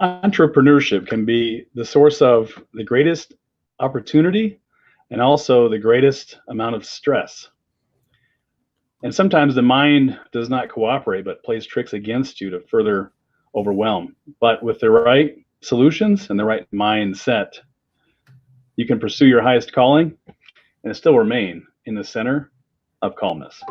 Entrepreneurship can be the source of the greatest opportunity and also the greatest amount of stress. And sometimes the mind does not cooperate, but plays tricks against you to further overwhelm. But with the right solutions and the right mindset, you can pursue your highest calling and still remain in the center of calmness.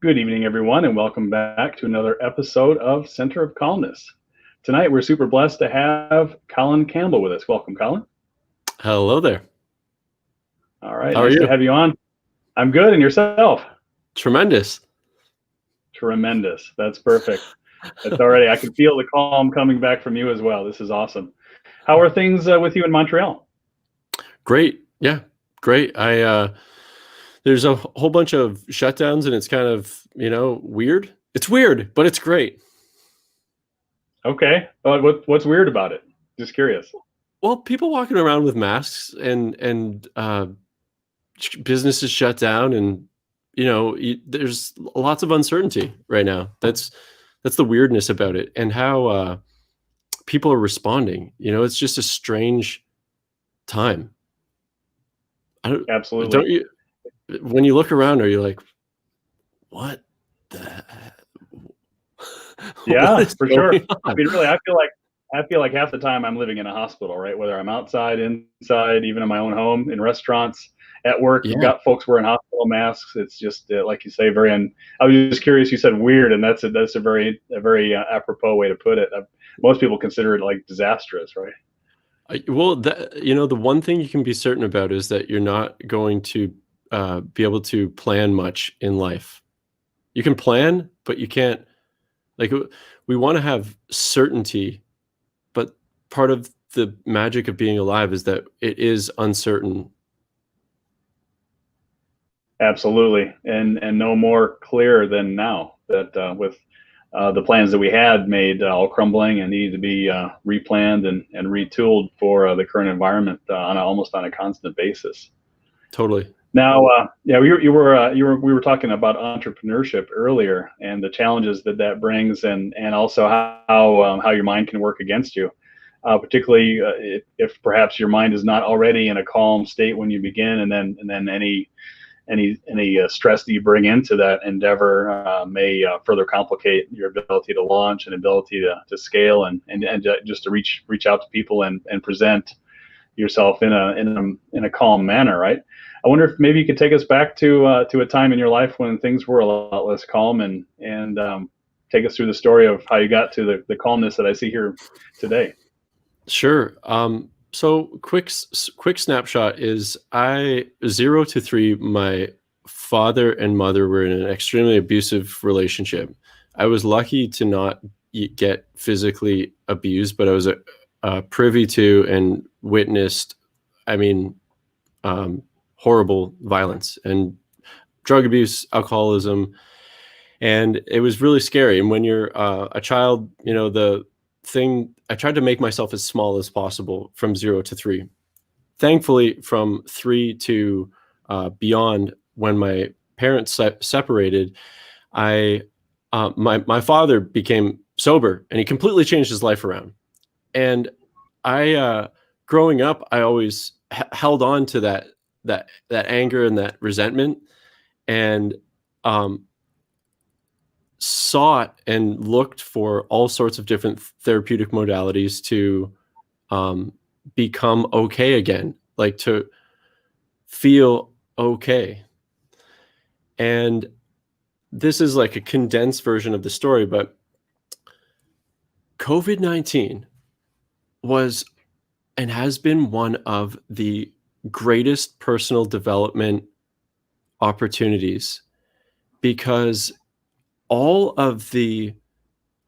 Good evening, everyone, and welcome back to another episode of Center of Calmness. Tonight, we're super blessed to have Colin Campbell with us. Welcome, Colin. Hello there. All right, How are nice you? to have you on. I'm good, and yourself? Tremendous. Tremendous. That's perfect. That's already, I can feel the calm coming back from you as well. This is awesome. How are things with you in Montreal? Great. Yeah, great. There's a whole bunch of shutdowns, and it's kind of, weird. It's weird, but it's great. Okay. What's weird about it? Just curious. Well, people walking around with masks and businesses shut down, and there's lots of uncertainty right now. That's the weirdness about it, and how people are responding. It's just a strange time. Absolutely. Don't you? When you look around, are you like, what the? Yeah, for sure. On? I mean, really, I feel like half the time I'm living in a hospital, right? Whether I'm outside, inside, even in my own home, in restaurants, at work, you've got folks wearing hospital masks. It's just like you say, I was just curious. You said weird, and that's a very apropos way to put it. Most people consider it like disastrous, right? Well, the one thing you can be certain about is that you're not going to be able to plan much in life. You can plan, but you can't. Like, we want to have certainty, but part of the magic of being alive is that it is uncertain. Absolutely, and no more clear than now that with the plans that we had made all crumbling and needed to be replanned and retooled for the current environment almost on a constant basis. Totally. Now, yeah, we were talking about entrepreneurship earlier and the challenges that brings, and also how your mind can work against you, particularly if perhaps your mind is not already in a calm state when you begin, and then any stress that you bring into that endeavor may further complicate your ability to launch and ability to scale and just to reach out to people and present yourself in a calm manner, right? I wonder if maybe you could take us back to a time in your life when things were a lot less calm, and take us through the story of how you got to the calmness that I see here today. Sure. So quick snapshot is 0 to 3. My father and mother were in an extremely abusive relationship. I was lucky to not get physically abused, but I was privy to and witnessed, horrible violence and drug abuse, alcoholism, and it was really scary. And when you're a child, I tried to make myself as small as possible from 0 to 3. Thankfully, from 3 to beyond, when my parents separated, my father became sober, and he completely changed his life around. And growing up, I always held on to that anger and that resentment, and sought and looked for all sorts of different therapeutic modalities to become okay again, like to feel okay. And this is like a condensed version of the story, but COVID-19 was and has been one of the greatest personal development opportunities, because all of the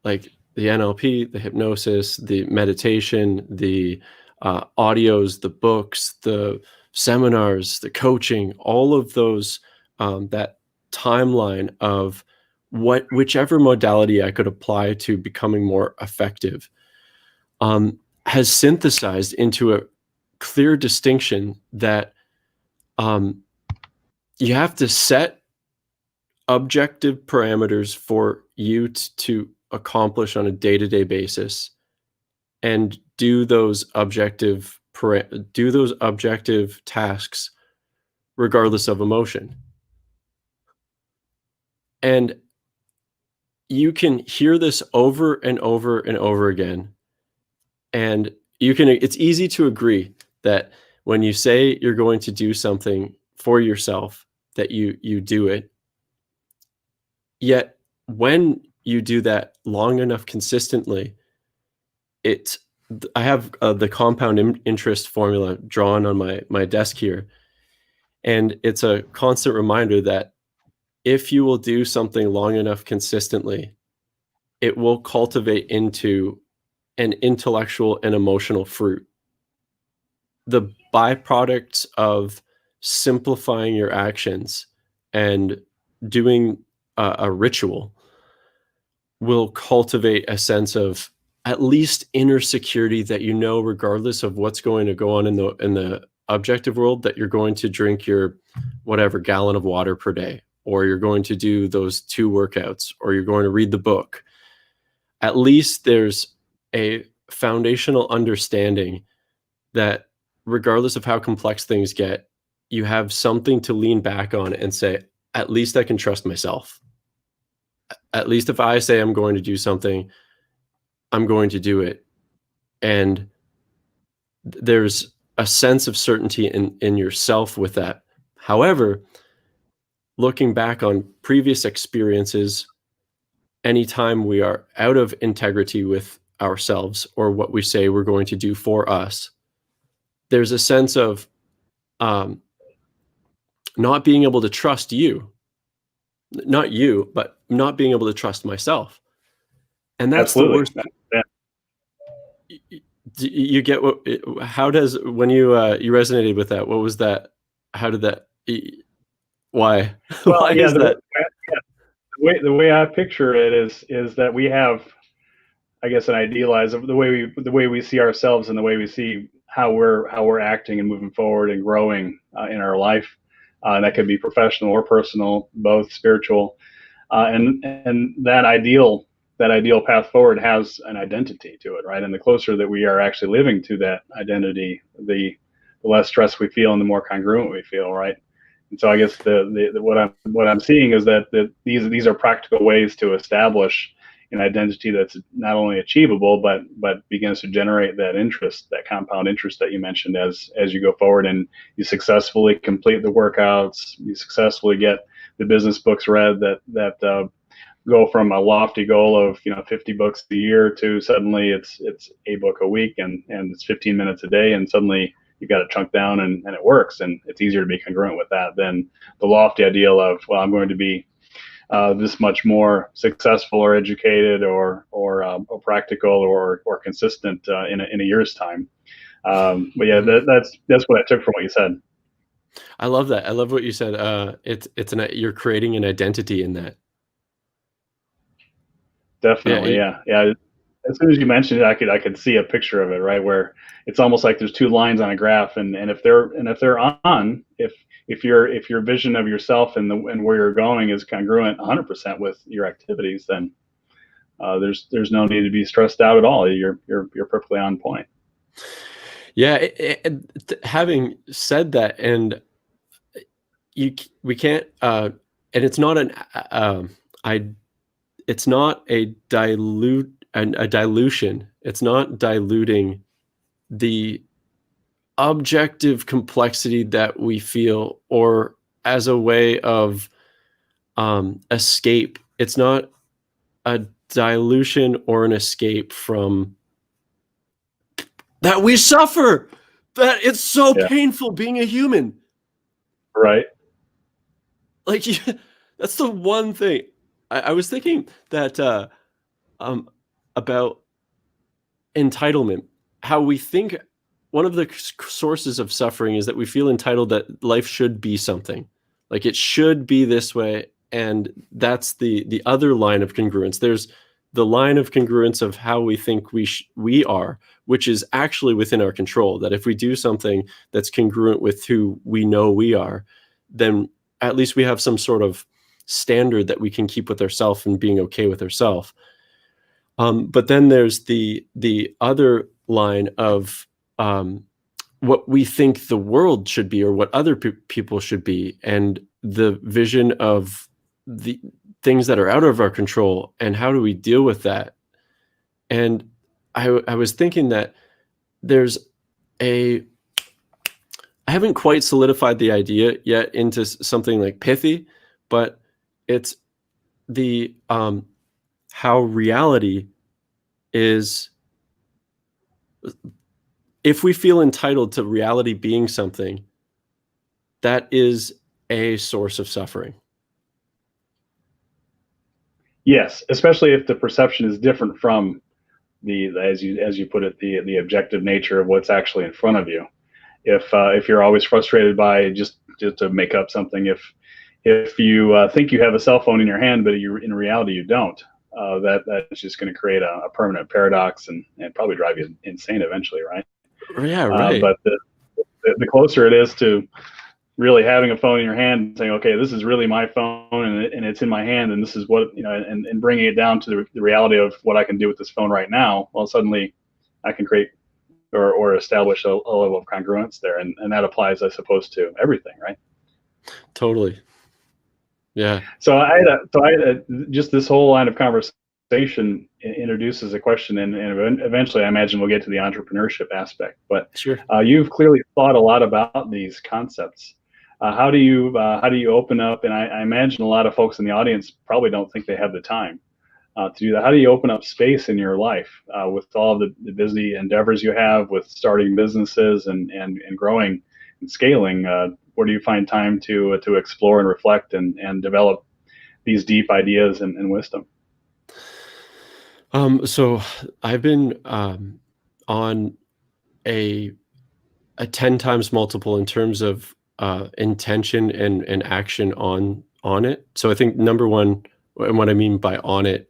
NLP, the hypnosis, the meditation, the audios, the books, the seminars, the coaching, all of those, that timeline of whichever modality I could apply to becoming more effective, has synthesized into a clear distinction that you have to set objective parameters for you to accomplish on a day-to-day basis, and do those objective tasks regardless of emotion. And you can hear this over and over and over again. And it's easy to agree that when you say you're going to do something for yourself, that you do it. Yet when you do that long enough consistently, I have the compound interest formula drawn on my desk here. And it's a constant reminder that if you will do something long enough consistently, it will cultivate into an intellectual and emotional fruit. The byproducts of simplifying your actions and doing a ritual will cultivate a sense of at least inner security that, regardless of what's going to go on in the objective world, that you're going to drink your whatever gallon of water per day, or you're going to do those 2 workouts, or you're going to read the book. At least there's a foundational understanding that regardless of how complex things get, you have something to lean back on and say, at least I can trust myself. At least if I say I'm going to do something, I'm going to do it. And there's a sense of certainty in yourself with that. However, looking back on previous experiences, anytime we are out of integrity with ourselves or what we say we're going to do for us, there's a sense of not being able to trust not you, but not being able to trust myself. And that's Absolutely. the worst. Yeah. You get when you resonated with that, what was that? How did that, why? Well, Why is that? The way I picture it is that we have, I guess, an idealized of the way we see ourselves and the way we see how we're acting and moving forward and growing in our life, and that could be professional or personal, both spiritual, and that ideal path forward has an identity to it, right? And the closer that we are actually living to that identity, the less stress we feel and the more congruent we feel, right? And so I guess what I'm seeing is that these are practical ways to establish an identity that's not only achievable but begins to generate that interest, that compound interest that you mentioned as you go forward and you successfully complete the workouts, you successfully get the business books read that go from a lofty goal of 50 books a year to suddenly it's a book a week and it's 15 minutes a day, and suddenly you got it chunked down and it works, and it's easier to be congruent with that than the lofty ideal of, well, I'm going to be this much more successful or educated or practical or consistent in a year's time. But yeah, that's what I took from what you said. I love that. I love what you said. You're creating an identity in that. Definitely, yeah. As soon as you mentioned it, I could see a picture of it, right, where it's almost like there's 2 lines on a graph, and if they're on, if your vision of yourself and where you're going is congruent 100% with your activities, then there's no need to be stressed out at all. You're perfectly on point. Yeah. Having said that, and we can't, and it's not it's not a dilution. It's not diluting the objective complexity that we feel, or as a way of escape. It's not a dilution or an escape from that we suffer, that it's so painful being a human. Right. Like, that's the one thing. I was thinking that about entitlement, how we think one of the sources of suffering is that we feel entitled, that life should be something, like it should be this way. And that's the other line of congruence. There's the line of congruence of how we think we are, which is actually within our control. That if we do something that's congruent with who we know we are, then at least we have some sort of standard that we can keep with ourselves and being okay with ourselves. But then there's the other line of what we think the world should be, or what other people should be, and the vision of the things that are out of our control, and how do we deal with that. And I was thinking that there's I haven't quite solidified the idea yet into something like pithy, but it's the how reality is, if we feel entitled to reality being something, that is a source of suffering. Yes, especially if the perception is different from the, as you put it, the objective nature of what's actually in front of you. If you're always frustrated by, just to make up something, if you think you have a cell phone in your hand, but in reality you don't, that's just going to create a permanent paradox, and probably drive you insane eventually, right? Yeah, right. But the closer it is to really having a phone in your hand and saying, okay, this is really my phone, and it's in my hand, and this is what, and bringing it down to the reality of what I can do with this phone right now, well, suddenly I can create or establish a level of congruence there. And that applies, I suppose, to everything, right? Totally. Yeah. So just this whole line of conversation introduces a question, and eventually I imagine we'll get to the entrepreneurship aspect. But sure. You've clearly thought a lot about these concepts. How do you open up? And I imagine a lot of folks in the audience probably don't think they have the time to do that. How do you open up space in your life with all the busy endeavors you have with starting businesses and growing and scaling? Where do you find time to explore and reflect and develop these deep ideas and wisdom? So I've been on a 10 times multiple in terms of intention and action on it. So I think number one, and what I mean by on it,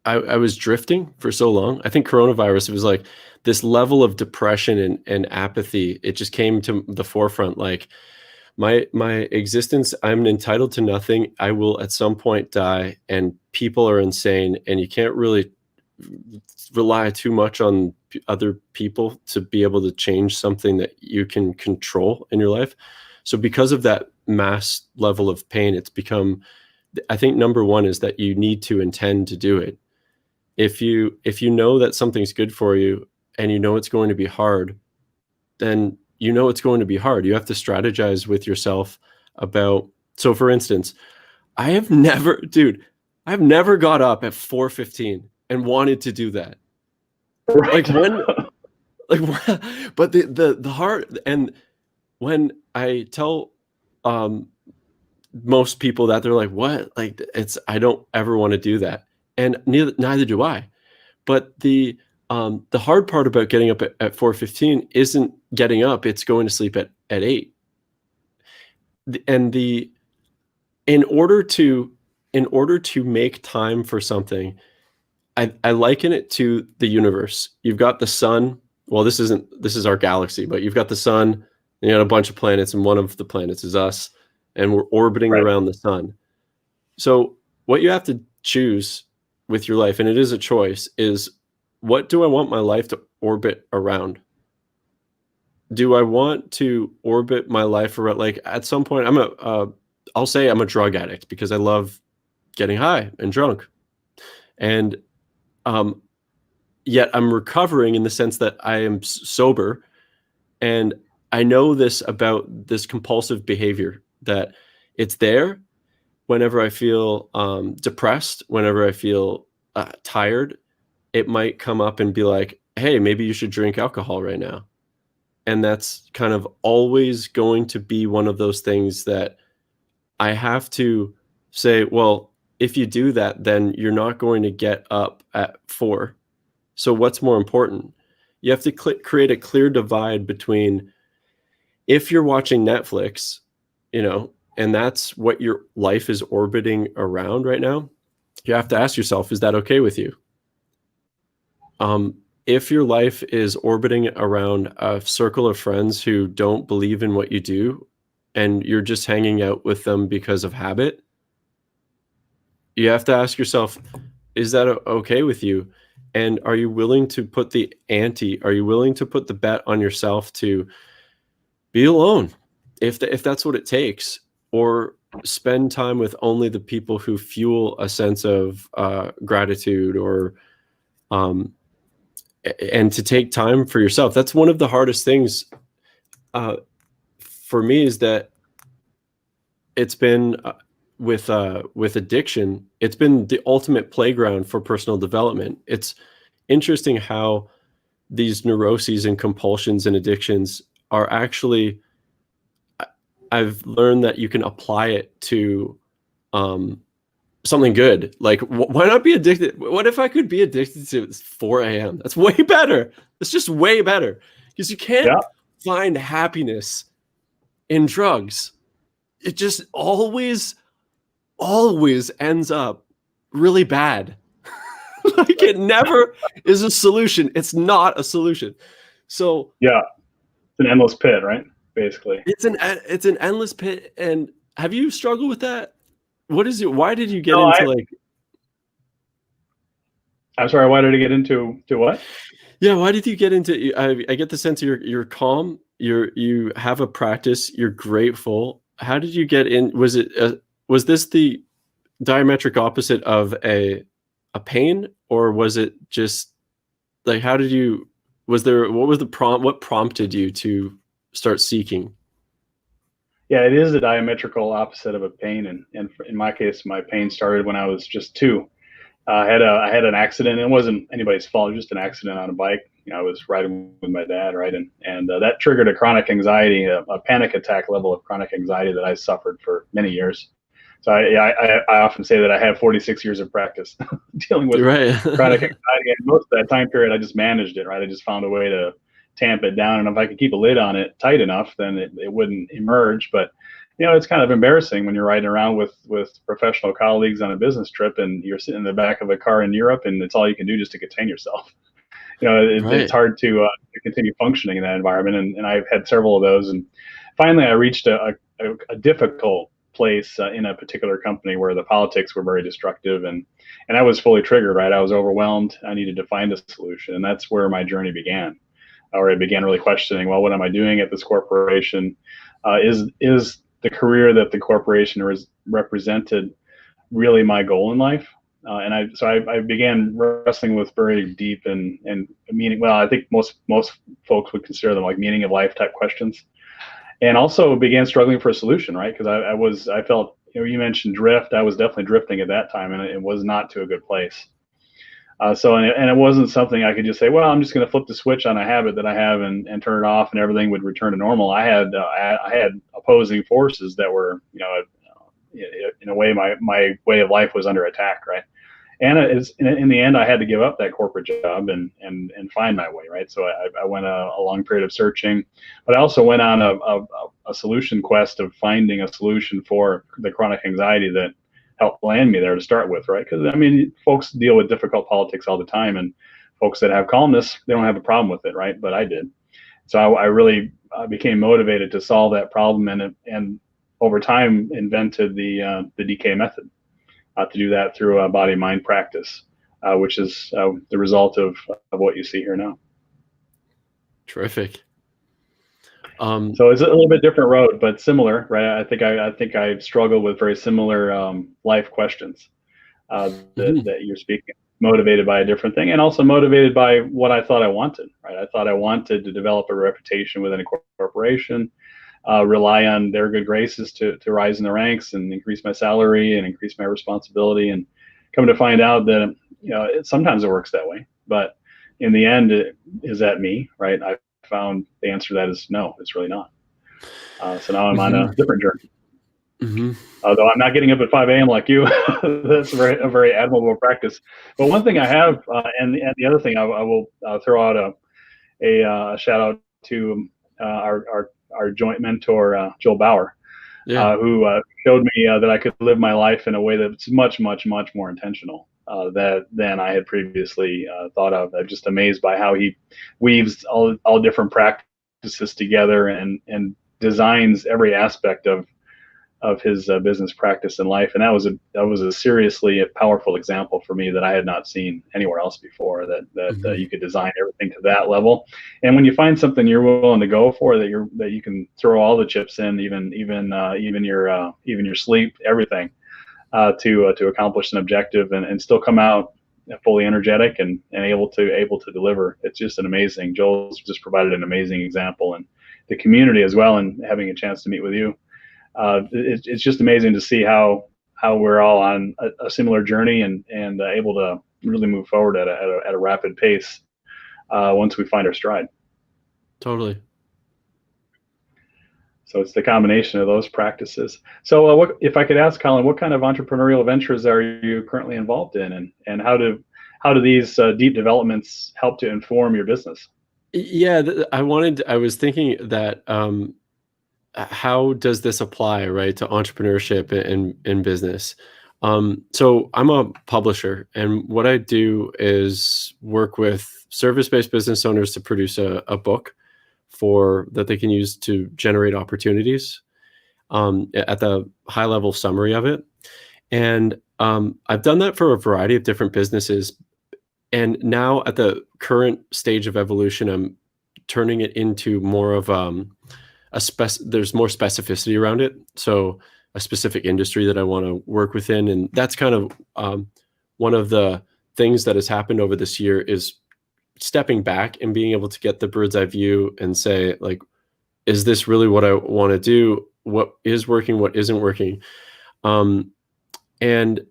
I was drifting for so long. I think coronavirus, it was like this level of depression and apathy. It just came to the forefront. Like my existence, I'm entitled to nothing. I will at some point die, and people are insane, and you can't really rely too much on other people to be able to change something that you can control in your life. So because of that mass level of pain, it's become, I think number one is that you need to intend to do it. If you know that something's good for you and you know it's going to be hard, then you know it's going to be hard. You have to strategize with yourself about, so for instance, I've never got up at 4:15 and wanted to do that. Right. But the hard, and when I tell most people that, they're like, what? Like, I don't ever want to do that. And neither do I. But the hard part about getting up at 4:15 isn't getting up; it's going to sleep at 8. And in order to make time for something, I liken it to the universe. You've got the sun. Well, this is our galaxy, but you've got the sun, and you got a bunch of planets, and one of the planets is us, and we're orbiting around the sun. So what you have to choose with your life, and it is a choice, is what do I want my life to orbit around? Do I want to orbit my life around, like, at some point, I'll say I'm a drug addict because I love getting high and drunk. And yet I'm recovering in the sense that I am sober. And I know this about this compulsive behavior, that it's there whenever I feel depressed, whenever I feel tired. It might come up and be like, hey, maybe you should drink alcohol right now. And that's kind of always going to be one of those things that I have to say, well, if you do that, then you're not going to get up at 4. So what's more important? You have to create a clear divide between, if you're watching Netflix, and that's what your life is orbiting around right now, You have to ask yourself, is that okay with you? If your life is orbiting around a circle of friends who don't believe in what you do, and you're just hanging out with them because of habit, you have to ask yourself, is that okay with you? And are you willing to put the ante? Are you willing to put the bet on yourself to be alone, if that's what it takes, or spend time with only the people who fuel a sense of gratitude, or um, and to take time for yourself. That's one of the hardest things uh, for me, is that it's been with addiction. It's been the ultimate playground for personal development. It's interesting how these neuroses and compulsions and addictions are actually. I've learned that you can apply it to um, something good. Like, why not be addicted? What if I could be addicted to 4 a.m.? That's way better. It's just way better, because you can't Yeah. find happiness in drugs. It just always ends up really bad. Like, it never is a solution. It's not a solution. So Yeah. It's an endless pit, right? Basically. it's an endless pit. And have you struggled with that? What is it? Why did you get No, into, like, I'm sorry. Why did I get into what? yeah, why did you get into, I get the sense you're calm, you have a practice, you're grateful. How did you get in? Was this the diametric opposite of a pain, or was it just like, how did you, what was the what prompted you to start seeking? Yeah, it is a diametrical opposite of a pain, and in my case, my pain started when I was just two. I had an accident. It wasn't anybody's fault. It was just an accident on a bike. I was riding with my dad, right, and that triggered a chronic anxiety, a panic attack level of chronic anxiety that I suffered for many years. So I often say that I have 46 years of practice dealing with Right. chronic anxiety, and most of that time period, I just managed it, right. I just found a way to tamp it down, and if I could keep a lid on it tight enough, then it wouldn't emerge. But it's kind of embarrassing when you're riding around with professional colleagues on a business trip, and you're sitting in the back of a car in Europe, and it's all you can do just to contain yourself. It's Right. hard to continue functioning in that environment, and I've had several of those. And finally, I reached a difficult place in a particular company where the politics were very destructive, and I was fully triggered. Right, I was overwhelmed. I needed to find a solution, and that's where my journey began. Or I began really questioning, well, what am I doing at this corporation? Is the career that the corporation represented really my goal in life? I began wrestling with very deep and meaning. Well, I think most folks would consider them like meaning of life type questions, and also began struggling for a solution, right? Because I felt, you mentioned drift. I was definitely drifting at that time, and it was not to a good place. And it wasn't something I could just say, well, I'm just going to flip the switch on a habit that I have and turn it off, and everything would return to normal. I had opposing forces that were, in a way, my way of life was under attack, right? And it's in the end, I had to give up that corporate job and find my way, right? So I went a long period of searching, but I also went on a solution quest of finding a solution for the chronic anxiety that helped land me there to start with, right? Because folks deal with difficult politics all the time, and folks that have calmness, they don't have a problem with it, right? But I did. So I really became motivated to solve that problem, and over time invented the DK method to do that through a body mind practice, which is the result of what you see here now. Terrific. So it's a little bit different road, but similar, right? I think I struggle with very similar life questions that you're speaking. Motivated by a different thing, and also motivated by what I thought I wanted. Right? I thought I wanted to develop a reputation within a corporation, rely on their good graces to rise in the ranks and increase my salary and increase my responsibility. And come to find out that sometimes it works that way, but in the end, is that me? Right? I found the answer to that is no, it's really not. So now I'm on a different journey. Although I'm not getting up at 5 a.m. like you, that's a very admirable practice. But one thing I have, and the other thing I will throw out a shout out to our joint mentor, Joel Bauer. Yeah. who showed me that I could live my life in a way that's much, much, much more intentional than I had previously thought of. I'm just amazed by how he weaves all different practices together and designs every aspect of his business practice in life. And that was a seriously powerful example for me that I had not seen anywhere else before. That Mhm. you could design everything to that level. And when you find something you're willing to go for, that you can throw all the chips in, even your sleep, everything, to accomplish an objective and still come out fully energetic and able to deliver. It's just an amazing. Joel's just provided an amazing example, and the community as well, and having a chance to meet with you, it's just amazing to see how we're all on a similar journey and able to really move forward at a rapid pace once we find our stride. Totally. So it's the combination of those practices. So what, if I could ask, Colin, what kind of entrepreneurial ventures are you currently involved in, and how do these deep developments help to inform your business? Yeah, I was thinking that how does this apply, right, to entrepreneurship and business? So I'm a publisher, and what I do is work with service-based business owners to produce a book for that they can use to generate opportunities, at the high level summary of it. And I've done that for a variety of different businesses. And now at the current stage of evolution, I'm turning it into more of there's more specificity around it. So a specific industry that I want to work within. And that's kind of one of the things that has happened over this year is stepping back and being able to get the bird's eye view and say, like, is this really what I want to do? What is working? What isn't working? Um, and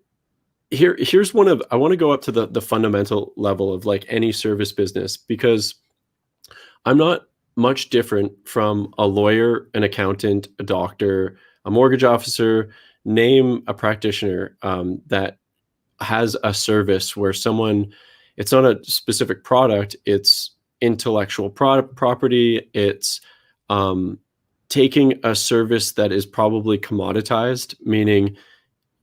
here's one of I want to go up to the fundamental level of like any service business, because I'm not much different from a lawyer, an accountant, a doctor, a mortgage officer, name a practitioner that has a service where someone, it's not a specific product, it's intellectual property, it's um, taking a service that is probably commoditized, meaning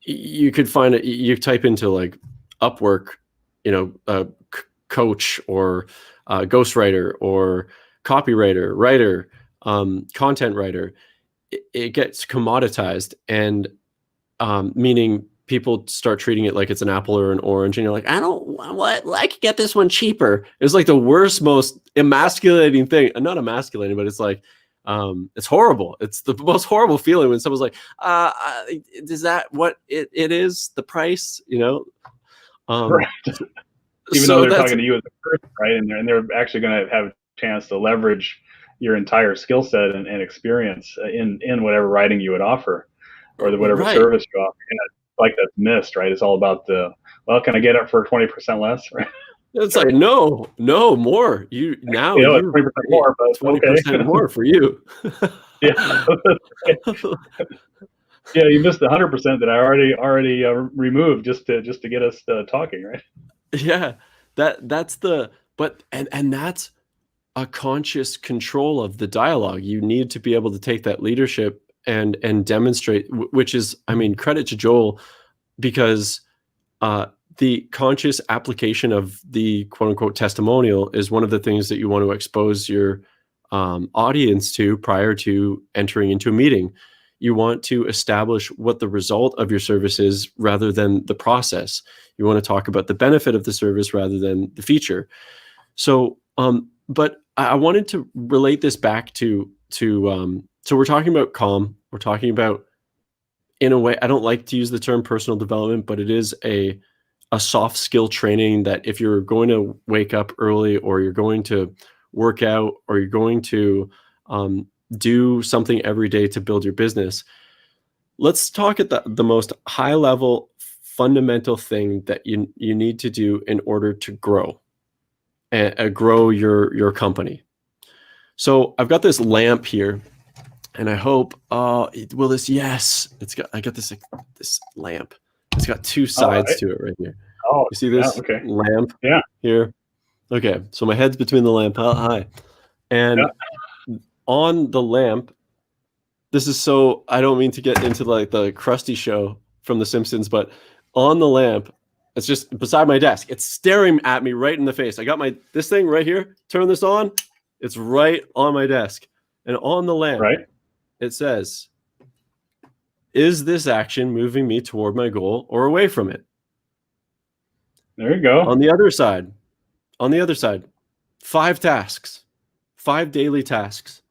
you could find it, you type into like Upwork, coach or ghostwriter or copywriter, writer, content writer, it gets commoditized, and meaning people start treating it like it's an apple or an orange, and you're like, I don't what I could get this one cheaper. It's like the worst, most emasculating thing. Not emasculating, but it's like it's horrible. It's the most horrible feeling when someone's like, is that what it is? The price, Right. Um, Even though so they're that's talking to you as a person, right? And they're actually going to have a chance to leverage your entire skill set and experience in whatever writing you would offer, or whatever right. service you offer. And it's like that's missed, right? It's all about can I get it for 20% less? Right? It's like, no, more. You now It's you 20% more, but okay. 20% more for you. Yeah. Yeah, you missed the 100% that I already removed just to get us talking, right? Yeah, that's the but and that's a conscious control of the dialogue. You need to be able to take that leadership and demonstrate, which is, I mean, credit to Joel, because uh, the conscious application of the quote unquote testimonial is one of the things that you want to expose your audience to prior to entering into a meeting. You want to establish what the result of your service is rather than the process. You want to talk about the benefit of the service rather than the feature. So, but I wanted to relate this back so we're talking about calm. We're talking about, in a way, I don't like to use the term personal development, but it is a soft skill training that if you're going to wake up early, or you're going to work out, or you're going to do something every day to build your business. Let's talk at the most high level fundamental thing that you need to do in order to grow and grow your company. So I've got this lamp here, and I hope will this, yes, I got this lamp. It's got two All sides right. to it right here. Oh, You see yeah. this Okay. lamp Yeah. here? Okay, so my head's between the lamp. Hi. And Yeah. on the lamp this is so, I don't mean to get into like the Krusty show from The Simpsons, but on the lamp, it's just beside my desk. It's staring at me right in the face. I got this thing right here. Turn this on. It's right on my desk. And on the lamp, Right. it says, is this action moving me toward my goal or away from it? There you go. On the other side, 5 tasks, 5 daily tasks,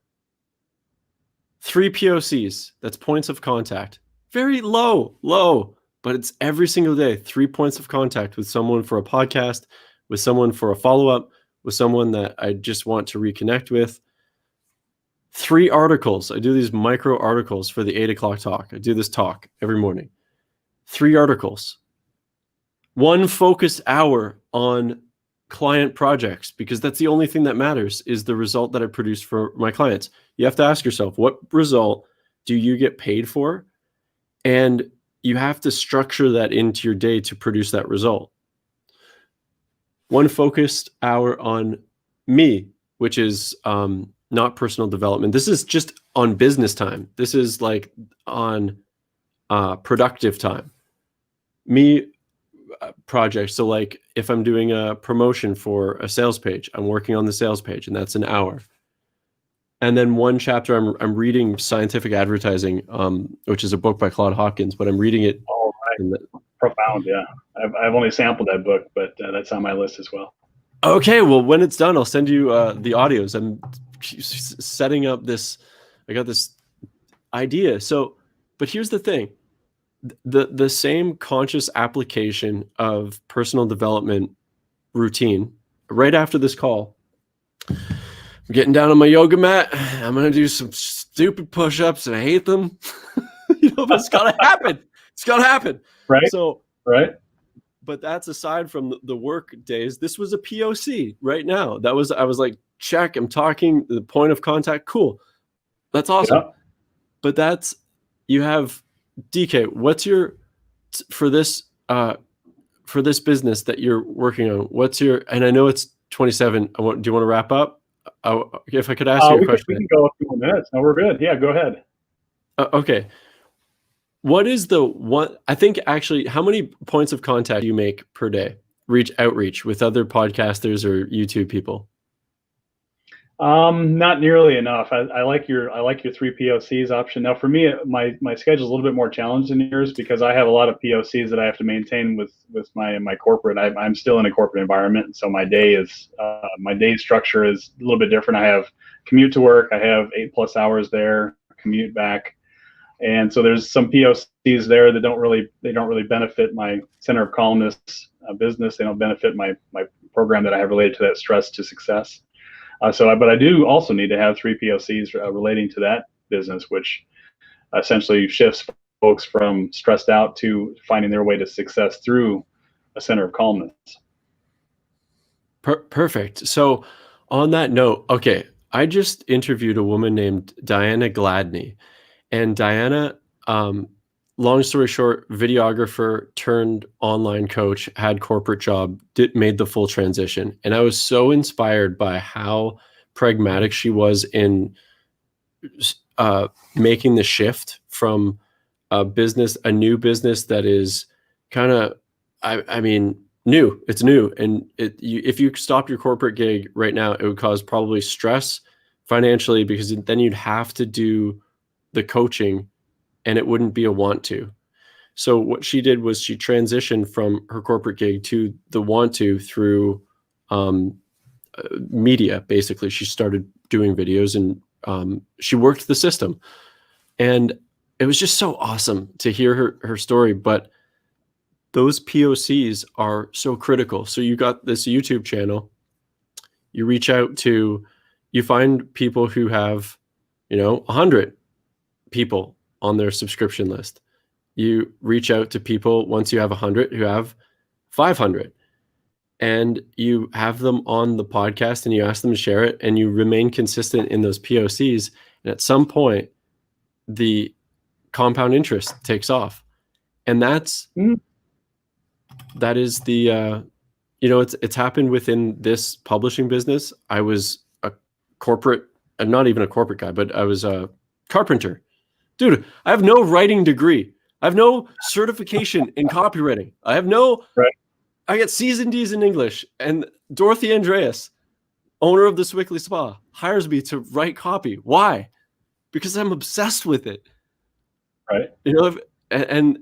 3 POCs. That's points of contact. Very low, but it's every single day. 3 points of contact with someone for a podcast, with someone for a follow-up, with someone that I just want to reconnect with. 3 articles. I do these micro articles for the 8 o'clock talk. I do this talk every morning. 3 articles. 1 focused hour on client projects, because that's the only thing that matters, is the result that I produce for my clients. You have to ask yourself, what result do you get paid for? And you have to structure that into your day to produce that result. 1 focused hour on me, which is not personal development. This is just on business time. This is like on productive time. Me project. So like if I'm doing a promotion for a sales page, I'm working on the sales page, and that's an hour. And then 1 chapter, I'm reading Scientific Advertising, which is a book by Claude Hopkins, but I'm reading it. Oh, right. Profound. Yeah. I've only sampled that book, but that's on my list as well. Okay. Well, when it's done, I'll send you the audios. I'm setting up this. I got this idea. So, but here's the thing. The same conscious application of personal development routine right after this call, I'm getting down on my yoga mat. I'm going to do some stupid push-ups, and I hate them. But it's got to happen. It's got to happen. Right. So, right. But that's aside from the work days. This was a POC right now. I was like, check, I'm talking, the point of contact. Cool. That's awesome. Yeah. But you have, DK, what's your, for this business that you're working on, and I know it's 27. Do you want to wrap up? If I could ask you a question. We can go a few more minutes. No, we're good. Yeah, go ahead. Okay. What is I think actually, how many points of contact do you make per day? Outreach with other podcasters or YouTube people? Not nearly enough. I like your 3 POCs option. Now for me, my schedule is a little bit more challenged than yours, because I have a lot of POCs that I have to maintain with my corporate. I'm still in a corporate environment, so my day structure is a little bit different. I have commute to work. I have 8+ hours there, commute back. And so there's some POCs there that don't really benefit my Center of Calmness business. They don't benefit my program that I have related to that stress to success. But I do also need to have 3 POCs relating to that business, which essentially shifts folks from stressed out to finding their way to success through a Center of Calmness. Perfect. So on that note, okay, I just interviewed a woman named Diana Gladney. And Diana, long story short, videographer turned online coach, had corporate job, made the full transition. And I was so inspired by how pragmatic she was in making the shift from a new business that is kind of, I mean, new. It's new. And if you stopped your corporate gig right now, it would cause probably stress financially, because then you'd have to do the coaching, and it wouldn't be a want to. So what she did was she transitioned from her corporate gig to the want to through media. Basically, she started doing videos, and she worked the system. And it was just so awesome to hear her story. But those POCs are so critical. So you got this YouTube channel, you reach out to, you find people who have, 100 people on their subscription list. You reach out to people once you have 100 who have 500, and you have them on the podcast, and you ask them to share it, and you remain consistent in those POCs. And at some point, the compound interest takes off. And that is the, it's happened within this publishing business. I was a corporate, not even a corporate guy, but I was a carpenter. Dude, I have no writing degree. I have no certification in copywriting. Right. I get C's and D's in English. And Dorothy Andreas, owner of the Swickley Spa, hires me to write copy. Why? Because I'm obsessed with it. Right. You know, and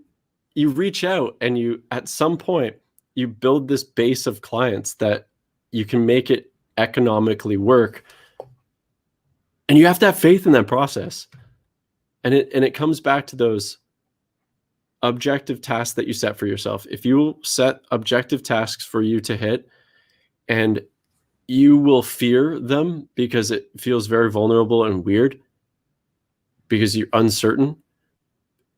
you reach out and you, at some point, you build this base of clients that you can make it economically work. And you have to have faith in that process. And it comes back to those objective tasks that you set for yourself. If you set objective tasks for you to hit, and you will fear them because it feels very vulnerable and weird because you're uncertain.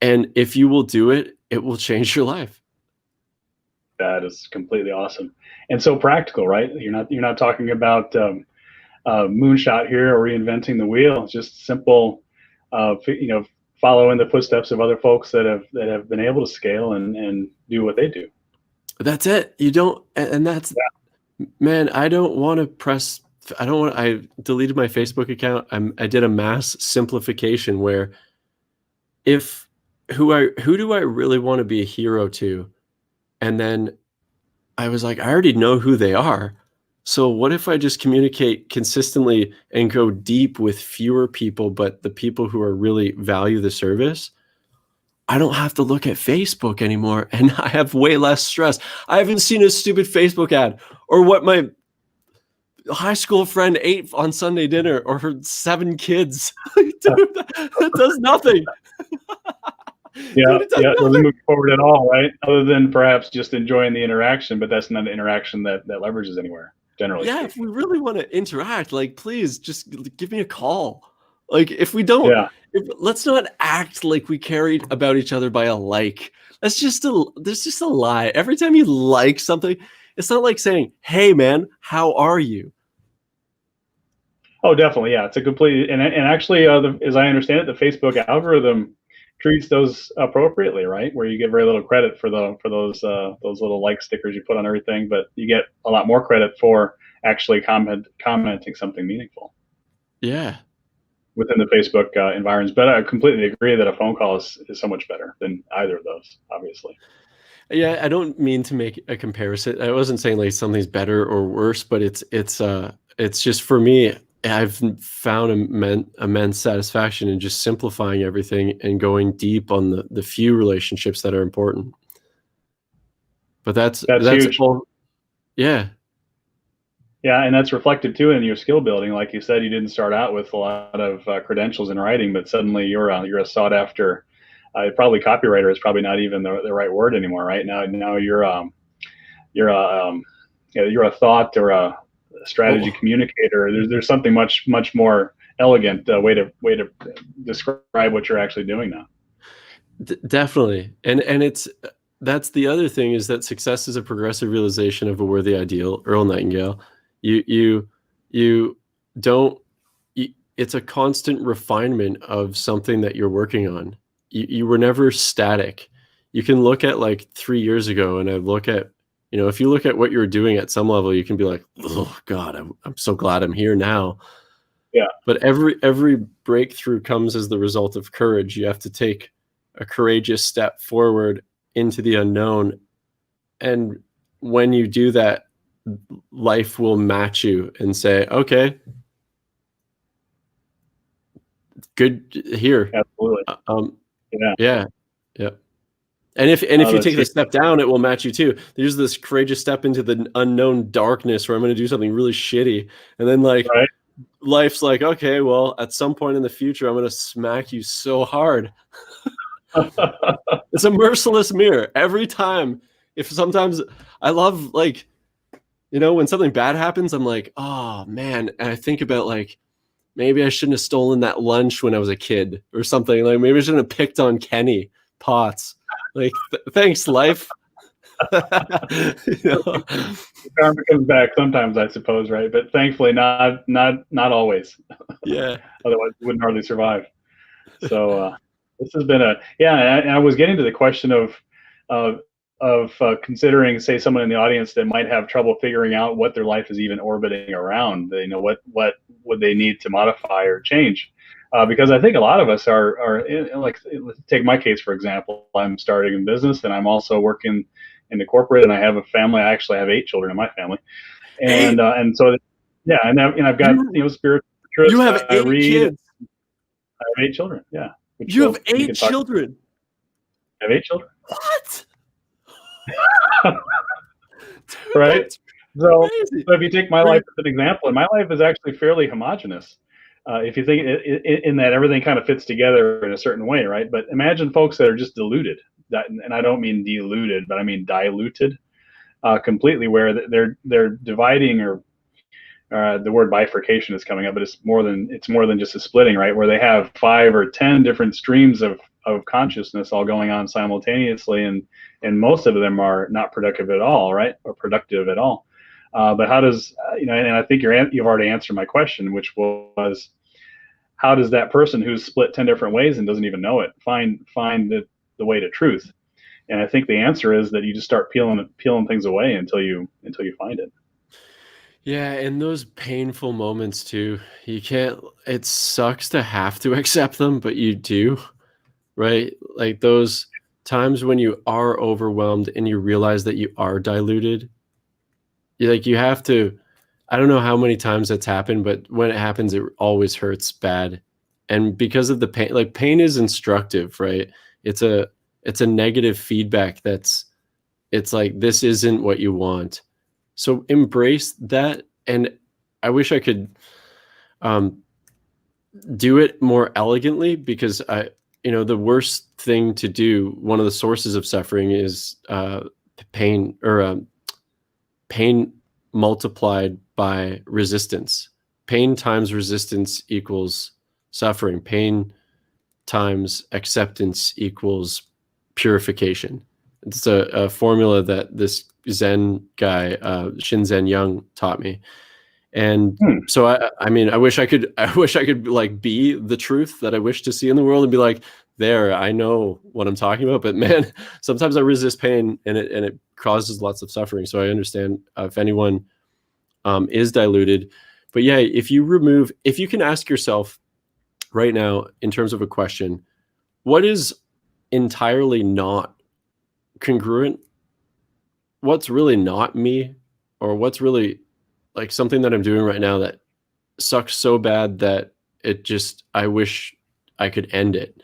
And if you will do it, it will change your life. That is completely awesome and so practical, right? You're not talking about moonshot here or reinventing the wheel. It's just simple, follow in the footsteps of other folks that have been able to scale and do what they do. That's it. You don't, and that's, man, I don't want to press. I deleted my Facebook account. I did a mass simplification where who do I really want to be a hero to? And then I was like, I already know who they are. So what if I just communicate consistently and go deep with fewer people, but the people who are really value the service? I don't have to look at Facebook anymore, and I have way less stress. I haven't seen a stupid Facebook ad or what my high school friend ate on Sunday dinner or her 7 kids. Dude, that does nothing. Yeah, Dude, it doesn't move forward at all, right? Other than perhaps just enjoying the interaction, but that's not an interaction that leverages anywhere, generally. Yeah, if we really want to interact, like, please just give me a call. Like, if we don't, let's not act like we cared about each other by a like. There's just a lie. Every time you like something, it's not like saying, "Hey, man, how are you?" Oh, definitely, yeah. It's a complete and actually, as I understand it, the Facebook algorithm treats those appropriately, right? Where you get very little credit for those little like stickers you put on everything, but you get a lot more credit for actually commenting something meaningful. Yeah. Within the Facebook environments, but I completely agree that a phone call is so much better than either of those, obviously. Yeah, I don't mean to make a comparison. I wasn't saying like something's better or worse, but it's just, for me, I've found immense satisfaction in just simplifying everything and going deep on the few relationships that are important. But that's huge. Yeah. Yeah, and that's reflected too in your skill building. Like you said, you didn't start out with a lot of credentials in writing, but suddenly you're a sought after. Probably copywriter is probably not even the right word anymore, right? Now you're a thought or a strategy communicator. There's something much more elegant way to describe what you're actually doing now. Definitely, and that's the other thing, is that success is a progressive realization of a worthy ideal. Earl Nightingale. You don't. It's a constant refinement of something that you're working on. You were never static. You can look at like 3 years ago, and I look at, if you look at what you're doing at some level, you can be like, oh God, I'm so glad I'm here now. Yeah. But every breakthrough comes as the result of courage. You have to take a courageous step forward into the unknown. And when you do that, life will match you and say, okay, good here. Absolutely. Yeah. And if you take the step down, it will match you too. There's this courageous step into the unknown darkness where I'm going to do something really shitty. And then life's like, okay, well, at some point in the future, I'm going to smack you so hard. It's a merciless mirror every time. Sometimes I love, when something bad happens, I'm like, oh man. And I think about maybe I shouldn't have stolen that lunch when I was a kid or something. Like maybe I shouldn't have picked on Kenny Potts. Thanks, life. Karma comes back sometimes, I suppose, right? But thankfully, not always. Yeah. Otherwise, we wouldn't hardly survive. So this has been I was getting to the question of considering, say, someone in the audience that might have trouble figuring out what their life is even orbiting around. What would they need to modify or change? because I think a lot of us are like, let's take my case for example. I'm starting a business, and I'm also working in the corporate, and I have a family. I actually have 8 children in my family, Eight. and so yeah, and I've got You spiritual you interests. have I eight read. kids. I have 8 children. Yeah, which You have we eight can talk. children. I have 8 children. What? Dude, Right? that's So, crazy. so if you take my life Wait, as an example, and my life is actually fairly homogenous, if you think in that everything kind of fits together in a certain way, right? But imagine folks that are just diluted, and I don't mean diluted, but I mean diluted completely, where they're dividing, or the word bifurcation is coming up, but it's more than just a splitting, right? Where they have 5 or 10 different streams of consciousness all going on simultaneously, and most of them are not productive at all, right? Or productive at all. But how does and I think you've already answered my question, which was, how does that person who's split 10 different ways and doesn't even know it find the way to truth? And I think the answer is that you just start peeling things away until you find it. yeah, and those painful moments too. You can't. It sucks to have to accept them, but you do, right? Like those times when you are overwhelmed and you realize that you are diluted. You have to. I don't know how many times that's happened, but when it happens, it always hurts bad. And because of the pain, like pain is instructive, right? It's a it's a negative feedback it's like this isn't what you want. So embrace that. And I wish I could um, do it more elegantly because the worst thing to do, one of the sources of suffering is pain or pain multiplied by resistance. Pain times resistance equals suffering. Pain times acceptance equals purification. It's a formula that this Zen guy, Shinzen Young, taught me. And Hmm. so I mean, I wish I could like be the truth that I wish to see in the world and be like, there, I know what I'm talking about. But man, sometimes I resist pain and it causes lots of suffering. So I understand if anyone is diluted. But yeah, if you can ask yourself right now in terms of a question, what is entirely not congruent? What's really not me? Or what's really like something that I'm doing right now that sucks so bad that I wish I could end it.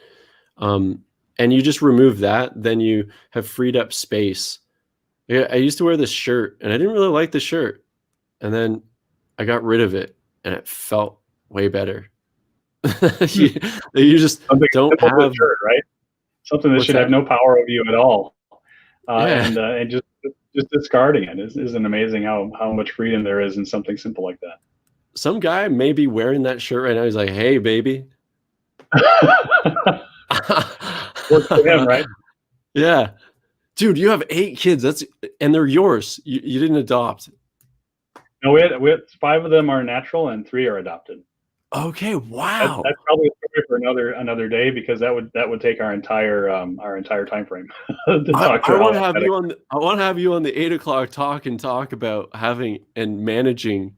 Um, and you just remove that, then you have freed up space. Yeah, I used to wear this shirt and I didn't really like the shirt. And then I got rid of it and it felt way better. Hmm. You just Something as don't simple as a have shirt, right? Something that what's should have that? no power over you at all, Yeah. and just discarding it isn't amazing how much freedom there is in something simple like Some guy may be wearing that shirt right now. He's like, hey, baby. that. Works for him, right? Yeah. Dude, you have 8 kids. And they're yours. You didn't adopt. No, we had 5 of them are natural and 3 are adopted. Okay, wow. That's probably a story for another day, because that would take our entire time frame to talk I through want how to have that. I want to have you on the 8 o'clock talk about having and managing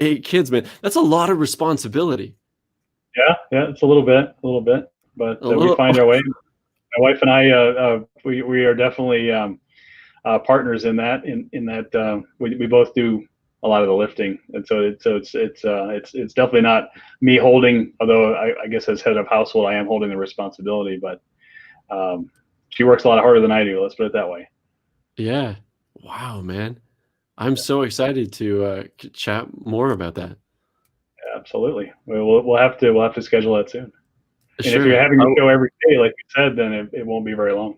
8 kids, man. That's a lot of responsibility. Yeah, it's a little bit, but A we little. find our way. My wife and I, we are definitely partners in that. In that we both do a lot of the lifting, and it's definitely not me holding. Although I guess as head of household, I am holding the responsibility, but she works a lot harder than I do. Let's put it that way. Yeah. Wow, man. I'm so excited to chat more about that. Absolutely. We'll have to schedule that soon. And if you're Sure. having the show every day, like you said, then it won't be very long.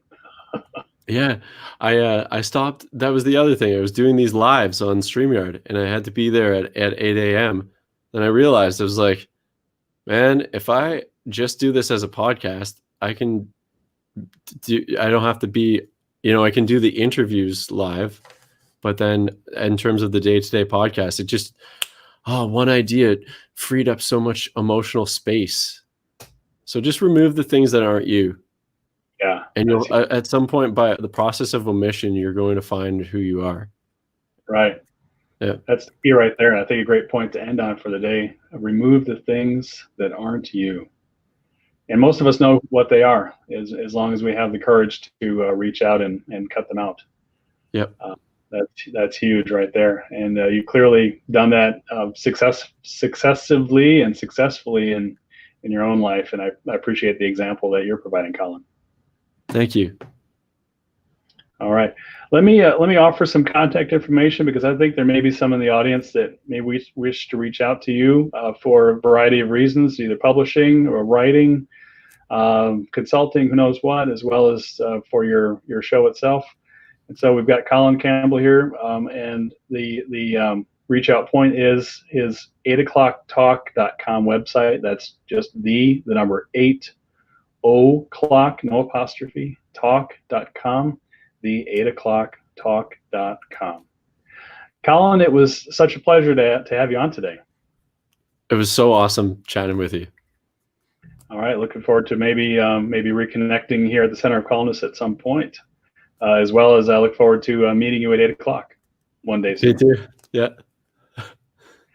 Yeah, I stopped. That was the other thing. I was doing these lives on StreamYard, and I had to be there at 8 a.m. Then I realized I was like, man, if I just do this as a podcast, I can do. I don't have to be, I can do the interviews live, but then in terms of the day-to-day podcast, it just one idea freed up so much emotional space. So just remove the things that aren't you. Yeah, And that's you'll at some point by the process of omission, you're going to find who you are. right. Yeah. That's the key right there. And I think a great point to end on for the day. Remove the things that aren't you. And most of us know what they are, as long as we have the courage to reach out and cut them out. Yep. That's huge right there. And you've clearly done that successively and successfully in your own life. And I appreciate the example that you're providing, Colin. Thank you. All right. Let me offer some contact information, because I think there may be some in the audience that may wish to reach out to you for a variety of reasons, either publishing or writing, consulting, who knows what, as well as for your show itself. And so we've got Colin Campbell here, and the reach out point is his 8o'clocktalk.com website. That's just the number 8 o'clock, no apostrophe, talk.com, the 8o'clocktalk.com. Colin, it was such a pleasure to have you on today. It was so awesome chatting with you. All right, looking forward to maybe reconnecting here at the Center of Calmness at some point, as well as I look forward to meeting you at 8 o'clock one day soon. Me too. Yeah.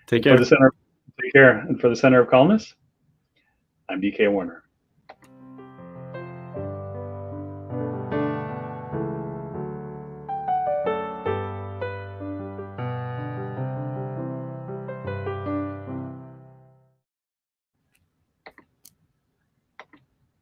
Take care. Take care. And for the Center of Calmness, I'm DK Warner.